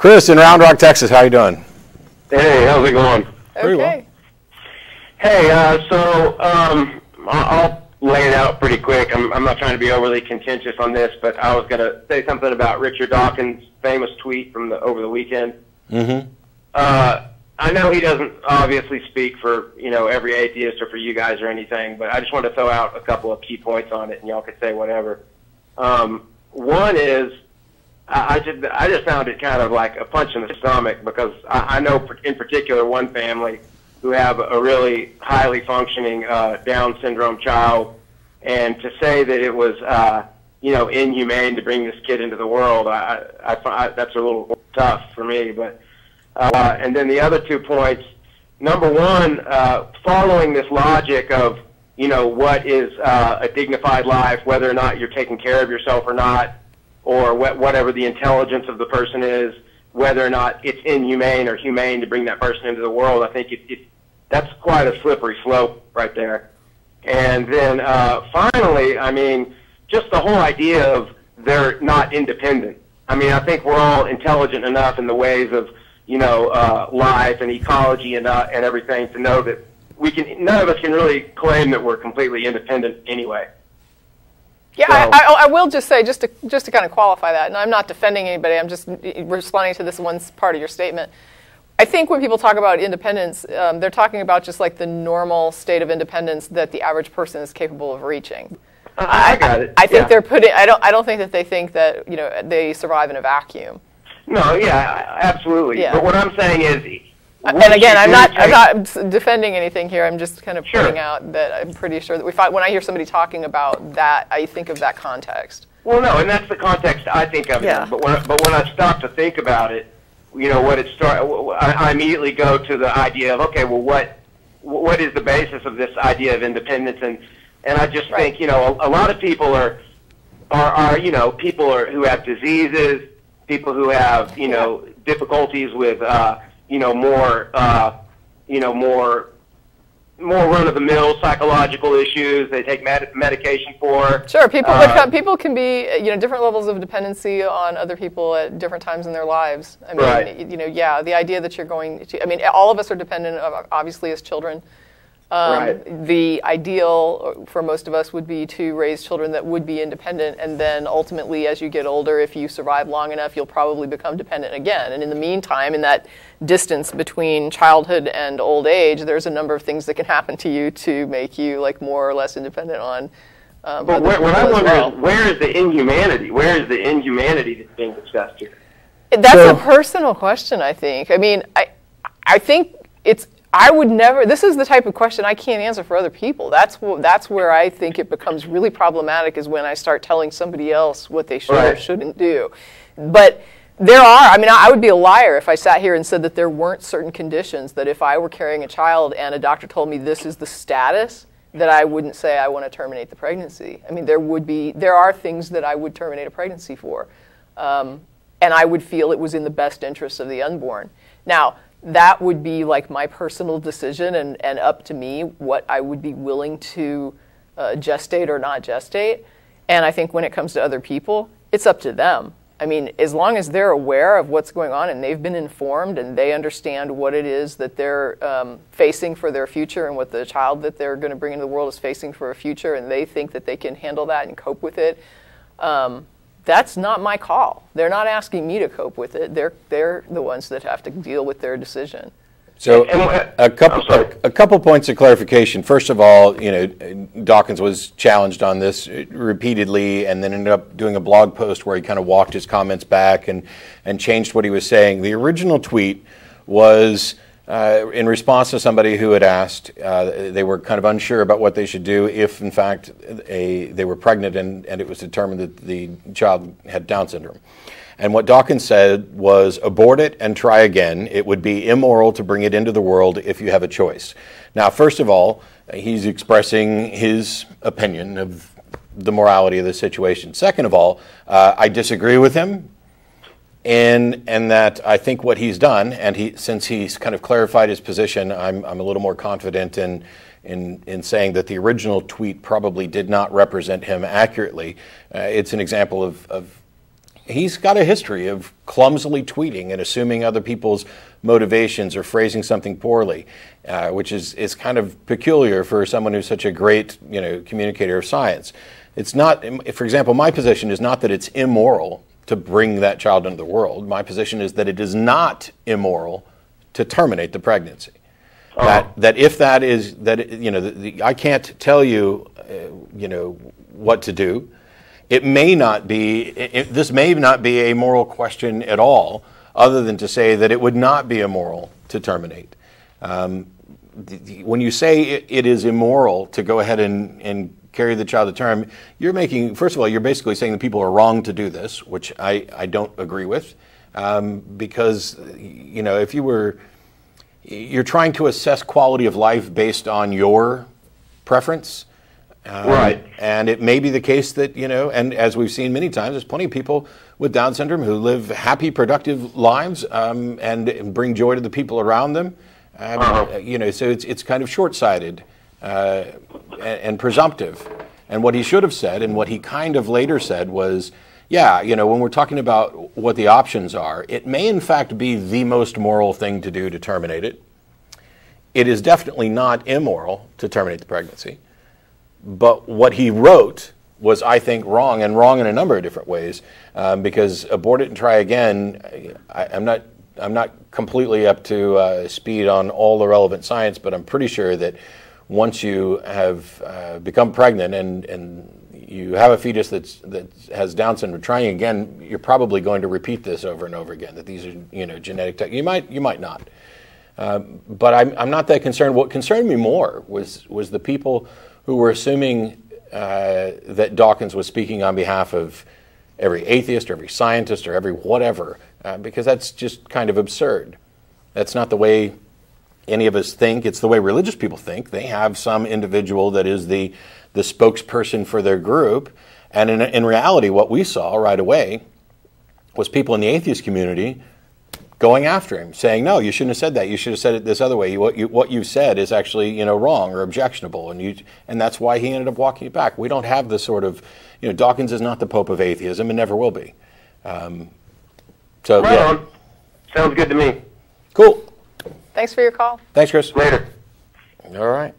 Chris in Round Rock, Texas. How you doing? Hey, how's it going? Very well. Hey, I'll lay it out pretty quick. I'm not trying to be overly contentious on this, but I was going to say something about Richard Dawkins' famous tweet from over the weekend. Mm-hmm. I know he doesn't obviously speak for, every atheist or for you guys or anything, but I just wanted to throw out a couple of key points on it, and y'all could say whatever. One is, I just found it kind of like a punch in the stomach, because I know in particular one family who have a really highly functioning Down syndrome child, and to say that it was inhumane to bring this kid into the world, I find that's a little tough for me. But and then the other 2 points. Number one, following this logic of what is a dignified life, whether or not you're taking care of yourself or not, or whatever the intelligence of the person is, whether or not it's inhumane or humane to bring that person into the world. I think that's quite a slippery slope right there. And then finally, I mean, just the whole idea of they're not independent. I mean, I think we're all intelligent enough in the ways of life and ecology and everything to know that none of us can really claim that we're completely independent anyway. Yeah, So, I will just say, just to kind of qualify that, and I'm not defending anybody, I'm just responding to this one part of your statement. I think when people talk about independence, they're talking about just like the normal state of independence that the average person is capable of reaching. I got it. I think they're putting. I don't think that they think that they survive in a vacuum. No, yeah, absolutely. Yeah. But what I'm saying is, and again, I'm not defending anything here. I'm just kind of pointing out that I'm pretty sure that when I hear somebody talking about that, I think of that context. Well, no, and that's the context I think of it. Yeah. But when I stop to think about it, I immediately go to the idea of, okay, well, what is the basis of this idea of independence? And I just think, a lot of people are people who have diseases, people who have, difficulties with, more run-of-the-mill psychological issues. They take medication for. Sure, people can be different levels of dependency on other people at different times in their lives. I mean, the idea that you're going to. I mean, all of us are dependent, obviously, as children. The ideal for most of us would be to raise children that would be independent, and then ultimately, as you get older, if you survive long enough, you'll probably become dependent again. And in the meantime, in that distance between childhood and old age, there's a number of things that can happen to you to make you more or less independent on. But what I wonder is, where is the inhumanity? Where is the inhumanity that's being discussed here? That's a personal question, I think. I mean, I think it's. I would never. This is the type of question I can't answer for other people. That's where I think it becomes really problematic, is when I start telling somebody else what they should or shouldn't do. But there are. I mean, I would be a liar if I sat here and said that there weren't certain conditions that if I were carrying a child and a doctor told me this is the status, that I wouldn't say I want to terminate the pregnancy. I mean, there are things that I would terminate a pregnancy for, and I would feel it was in the best interest of the unborn. Now, that would be like my personal decision and up to me what I would be willing to gestate or not gestate. And I think when it comes to other people, it's up to them. I mean, as long as they're aware of what's going on and they've been informed and they understand what it is that they're facing for their future and what the child that they're going to bring into the world is facing for a future, and they think that they can handle that and cope with it, that's not my call. They're not asking me to cope with it. They're the ones that have to deal with their decision. So a couple points of clarification. First of all, Dawkins was challenged on this repeatedly, and then ended up doing a blog post where he kind of walked his comments back and changed what he was saying. The original tweet was in response to somebody who had asked, they were kind of unsure about what they should do if, in fact, they were pregnant and it was determined that the child had Down syndrome. And what Dawkins said was, abort it and try again. It would be immoral to bring it into the world if you have a choice. Now, first of all, he's expressing his opinion of the morality of the situation. Second of all, I disagree with him. And that I think what he's done, and since he's kind of clarified his position, I'm a little more confident in saying that the original tweet probably did not represent him accurately. It's an example of he's got a history of clumsily tweeting and assuming other people's motivations or phrasing something poorly, which is kind of peculiar for someone who's such a great, communicator of science. It's not, for example, my position is not that it's immoral to bring that child into the world. My position is that it is not immoral to terminate the pregnancy. That if that is, I can't tell you, what to do. It may not be, this may not be a moral question at all, other than to say that it would not be immoral to terminate. When you say it is immoral to go ahead and carry the child to term, you're making, first of all, you're basically saying that people are wrong to do this, which I don't agree with, because, if you're trying to assess quality of life based on your preference. Right. And it may be the case that, and as we've seen many times, there's plenty of people with Down syndrome who live happy, productive lives and bring joy to the people around them. So it's kind of short-sighted and presumptive. And what he should have said, and what he kind of later said was, when we're talking about what the options are, it may in fact be the most moral thing to do to terminate it. It is definitely not immoral to terminate the pregnancy. But what he wrote was, I think, wrong, and wrong in a number of different ways, because abort it and try again, I'm not completely up to speed on all the relevant science, but I'm pretty sure that once you have become pregnant and you have a fetus that has Down syndrome, trying again, you're probably going to repeat this over and over again, that these are genetic you might not. But I'm not that concerned. What concerned me more was the people who were assuming that Dawkins was speaking on behalf of every atheist or every scientist or every whatever, because that's just kind of absurd. That's not the way any of us think. It's the way religious people think. They have some individual that is the spokesperson for their group, and in reality, what we saw right away was people in the atheist community going after him, saying, no, you shouldn't have said that. You should have said it this other way. What you said is actually, wrong or objectionable, and that's why he ended up walking it back. We don't have the sort of, Dawkins is not the Pope of atheism and never will be. Right on. Sounds good to me. Cool. Thanks for your call. Thanks, Chris. Later. All right.